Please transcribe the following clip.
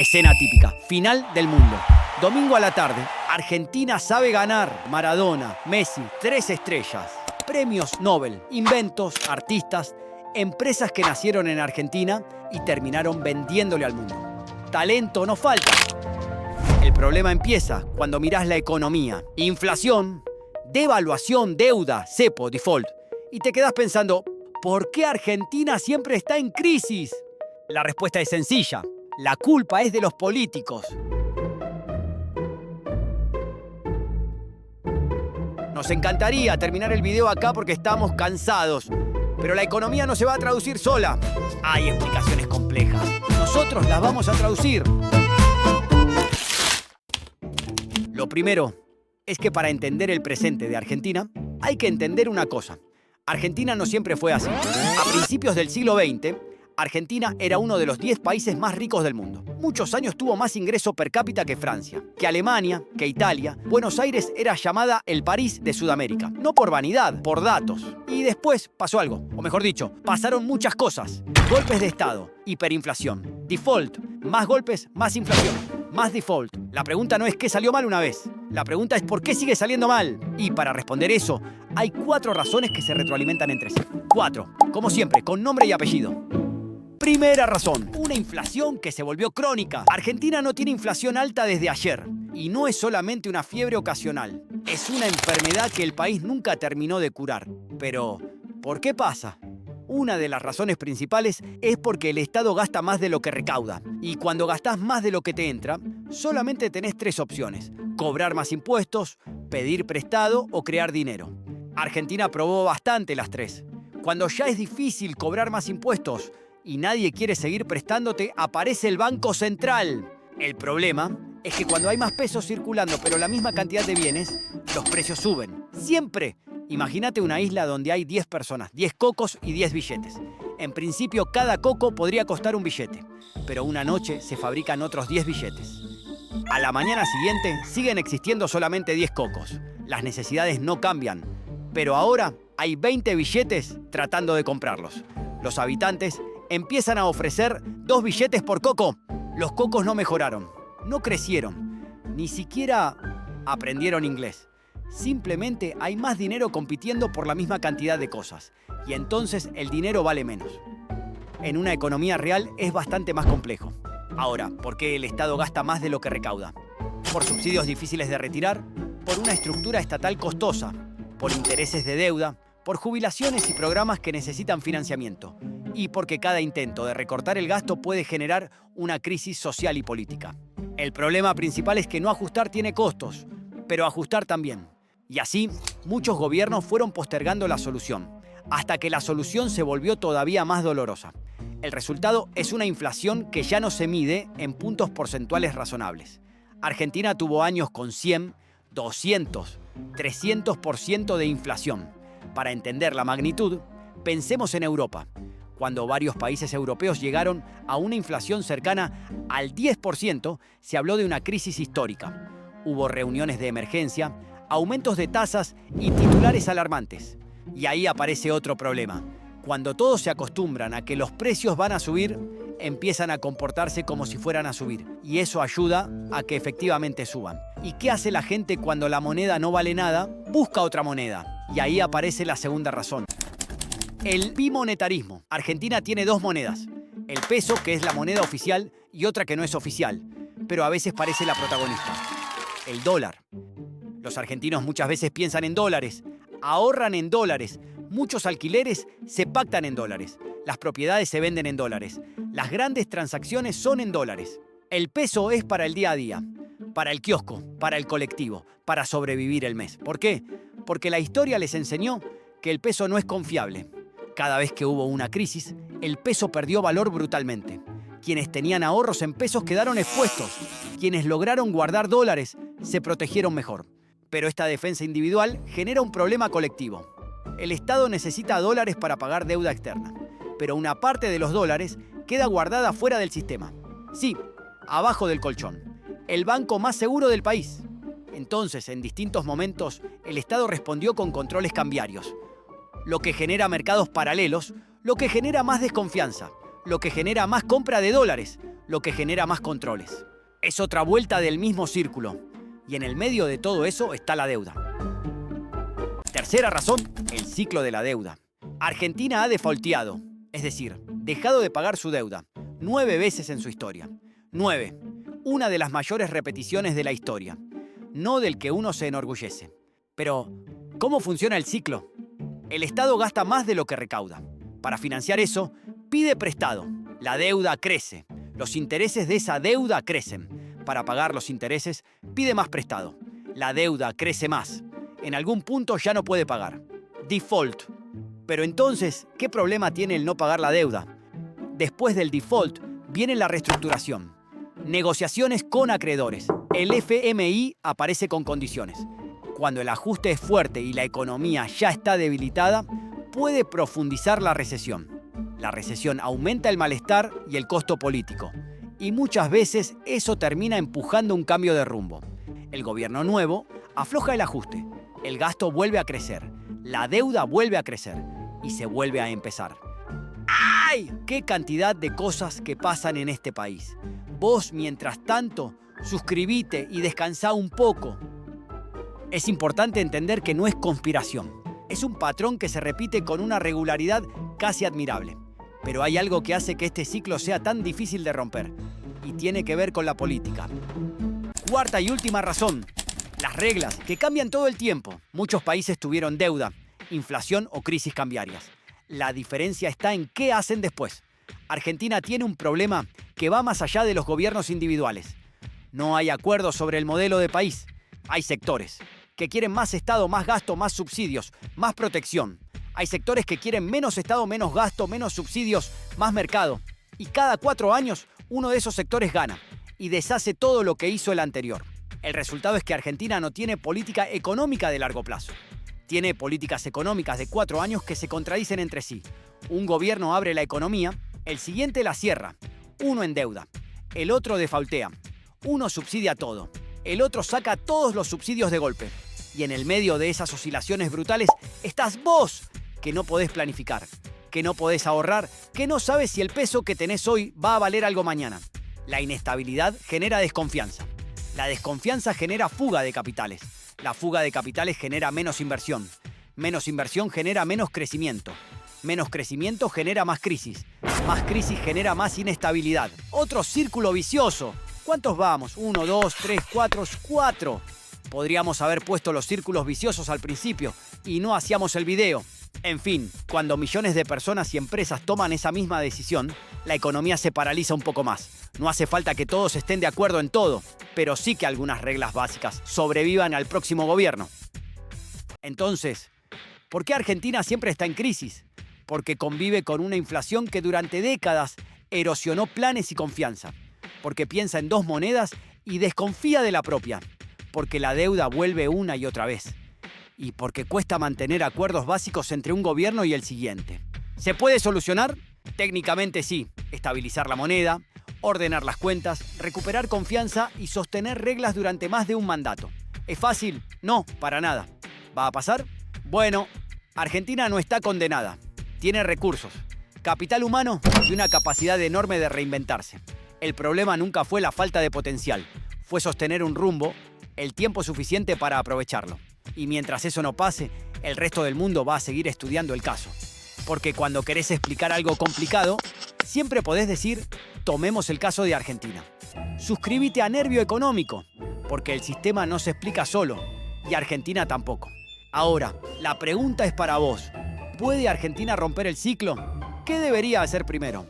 Escena típica, final del mundo. Domingo a la tarde, Argentina sabe ganar. Maradona, Messi, 3 estrellas. Premios Nobel, inventos, artistas, empresas que nacieron en Argentina y terminaron vendiéndole al mundo. Talento no falta. El problema empieza cuando mirás la economía. Inflación, devaluación, deuda, cepo, default. Y te quedás pensando, ¿por qué Argentina siempre está en crisis? La respuesta es sencilla. La culpa es de los políticos. Nos encantaría terminar el video acá porque estamos cansados. Pero la economía no se va a traducir sola. Hay explicaciones complejas. Nosotros las vamos a traducir. Lo primero es que para entender el presente de Argentina, hay que entender una cosa. Argentina no siempre fue así. A principios del siglo XX, Argentina era uno de los 10 países más ricos del mundo. Muchos años tuvo más ingreso per cápita que Francia, que Alemania, que Italia. Buenos Aires era llamada el París de Sudamérica. No por vanidad, por datos. Y después pasó algo, o mejor dicho, pasaron muchas cosas. Golpes de Estado, hiperinflación, default, más golpes, más inflación, más default. La pregunta no es qué salió mal una vez. La pregunta es por qué sigue saliendo mal. Y para responder eso, hay 4 razones que se retroalimentan entre sí. 4, como siempre, con nombre y apellido. Primera razón, una inflación que se volvió crónica. Argentina no tiene inflación alta desde ayer. Y no es solamente una fiebre ocasional. Es una enfermedad que el país nunca terminó de curar. Pero, ¿por qué pasa? Una de las razones principales es porque el Estado gasta más de lo que recauda. Y cuando gastás más de lo que te entra, solamente tenés 3 opciones. Cobrar más impuestos, pedir prestado o crear dinero. Argentina probó bastante las 3. Cuando ya es difícil cobrar más impuestos y nadie quiere seguir prestándote, aparece el Banco Central. El problema es que cuando hay más pesos circulando pero la misma cantidad de bienes, los precios suben. Siempre. Imagínate una isla donde hay 10 personas, 10 cocos y 10 billetes. En principio, cada coco podría costar un billete, pero una noche se fabrican otros 10 billetes. A la mañana siguiente siguen existiendo solamente 10 cocos. Las necesidades no cambian, pero ahora hay 20 billetes tratando de comprarlos. Los habitantes empiezan a ofrecer 2 billetes por coco. Los cocos no mejoraron, no crecieron, ni siquiera aprendieron inglés. Simplemente hay más dinero compitiendo por la misma cantidad de cosas, y entonces el dinero vale menos. En una economía real es bastante más complejo. Ahora, ¿por qué el Estado gasta más de lo que recauda? Por subsidios difíciles de retirar, por una estructura estatal costosa, por intereses de deuda, por jubilaciones y programas que necesitan financiamiento, y porque cada intento de recortar el gasto puede generar una crisis social y política. El problema principal es que no ajustar tiene costos, pero ajustar también. Y así, muchos gobiernos fueron postergando la solución, hasta que la solución se volvió todavía más dolorosa. El resultado es una inflación que ya no se mide en puntos porcentuales razonables. Argentina tuvo años con 100, 200, 300% de inflación. Para entender la magnitud, pensemos en Europa, cuando varios países europeos llegaron a una inflación cercana al 10%, se habló de una crisis histórica. Hubo reuniones de emergencia, aumentos de tasas y titulares alarmantes. Y ahí aparece otro problema. Cuando todos se acostumbran a que los precios van a subir, empiezan a comportarse como si fueran a subir. Y eso ayuda a que efectivamente suban. ¿Y qué hace la gente cuando la moneda no vale nada? Busca otra moneda. Y ahí aparece la segunda razón. El bimonetarismo. Argentina tiene 2 monedas. El peso, que es la moneda oficial, y otra que no es oficial, pero a veces parece la protagonista. El dólar. Los argentinos muchas veces piensan en dólares, ahorran en dólares, muchos alquileres se pactan en dólares, las propiedades se venden en dólares, las grandes transacciones son en dólares. El peso es para el día a día, para el kiosco, para el colectivo, para sobrevivir el mes. ¿Por qué? Porque la historia les enseñó que el peso no es confiable. Cada vez que hubo una crisis, el peso perdió valor brutalmente. Quienes tenían ahorros en pesos quedaron expuestos. Quienes lograron guardar dólares se protegieron mejor. Pero esta defensa individual genera un problema colectivo. El Estado necesita dólares para pagar deuda externa, pero una parte de los dólares queda guardada fuera del sistema. Sí, abajo del colchón. El banco más seguro del país. Entonces, en distintos momentos, el Estado respondió con controles cambiarios, lo que genera mercados paralelos, lo que genera más desconfianza, lo que genera más compra de dólares, lo que genera más controles. Es otra vuelta del mismo círculo. Y en el medio de todo eso está la deuda. Tercera razón, el ciclo de la deuda. Argentina ha defaulteado, es decir, dejado de pagar su deuda, 9 veces en su historia. 9. Una de las mayores repeticiones de la historia. No del que uno se enorgullece. Pero, ¿cómo funciona el ciclo? El Estado gasta más de lo que recauda. Para financiar eso, pide prestado. La deuda crece. Los intereses de esa deuda crecen. Para pagar los intereses, pide más prestado. La deuda crece más. En algún punto ya no puede pagar. Default. Pero entonces, ¿qué problema tiene el no pagar la deuda? Después del default, viene la reestructuración. Negociaciones con acreedores. El FMI aparece con condiciones. Cuando el ajuste es fuerte y la economía ya está debilitada, puede profundizar la recesión. La recesión aumenta el malestar y el costo político. Y muchas veces eso termina empujando un cambio de rumbo. El gobierno nuevo afloja el ajuste. El gasto vuelve a crecer. La deuda vuelve a crecer. Y se vuelve a empezar. ¡Ay! ¡Qué cantidad de cosas que pasan en este país! Vos, mientras tanto, suscribite y descansá un poco. Es importante entender que no es conspiración. Es un patrón que se repite con una regularidad casi admirable. Pero hay algo que hace que este ciclo sea tan difícil de romper. Y tiene que ver con la política. Cuarta y última razón. Las reglas, que cambian todo el tiempo. Muchos países tuvieron deuda, inflación o crisis cambiarias. La diferencia está en qué hacen después. Argentina tiene un problema que va más allá de los gobiernos individuales. No hay acuerdo sobre el modelo de país. Hay sectores que quieren más Estado, más gasto, más subsidios, más protección. Hay sectores que quieren menos Estado, menos gasto, menos subsidios, más mercado. Y cada 4 años uno de esos sectores gana y deshace todo lo que hizo el anterior. El resultado es que Argentina no tiene política económica de largo plazo. Tiene políticas económicas de 4 años que se contradicen entre sí. Un gobierno abre la economía, el siguiente la cierra. Uno endeuda, el otro defaultea. Uno subsidia todo, el otro saca todos los subsidios de golpe. Y en el medio de esas oscilaciones brutales estás vos, que no podés planificar, que no podés ahorrar, que no sabes si el peso que tenés hoy va a valer algo mañana. La inestabilidad genera desconfianza. La desconfianza genera fuga de capitales. La fuga de capitales genera menos inversión. Menos inversión genera menos crecimiento. Menos crecimiento genera más crisis. Más crisis genera más inestabilidad. Otro círculo vicioso. ¿Cuántos vamos? 1, 2, 3, 4, 4. Podríamos haber puesto los círculos viciosos al principio y no hacíamos el video. En fin, cuando millones de personas y empresas toman esa misma decisión, la economía se paraliza un poco más. No hace falta que todos estén de acuerdo en todo, pero sí que algunas reglas básicas sobrevivan al próximo gobierno. Entonces, ¿por qué Argentina siempre está en crisis? Porque convive con una inflación que durante décadas erosionó planes y confianza. Porque piensa en 2 monedas y desconfía de la propia. Porque la deuda vuelve una y otra vez. Y porque cuesta mantener acuerdos básicos entre un gobierno y el siguiente. ¿Se puede solucionar? Técnicamente sí. Estabilizar la moneda, ordenar las cuentas, recuperar confianza y sostener reglas durante más de un mandato. ¿Es fácil? No, para nada. ¿Va a pasar? Bueno, Argentina no está condenada. Tiene recursos, capital humano y una capacidad enorme de reinventarse. El problema nunca fue la falta de potencial. Fue sostener un rumbo, el tiempo suficiente para aprovecharlo. Y mientras eso no pase, el resto del mundo va a seguir estudiando el caso. Porque cuando querés explicar algo complicado, siempre podés decir, tomemos el caso de Argentina. Suscríbete a Nervio Económico, porque el sistema no se explica solo, y Argentina tampoco. Ahora, la pregunta es para vos. ¿Puede Argentina romper el ciclo? ¿Qué debería hacer primero?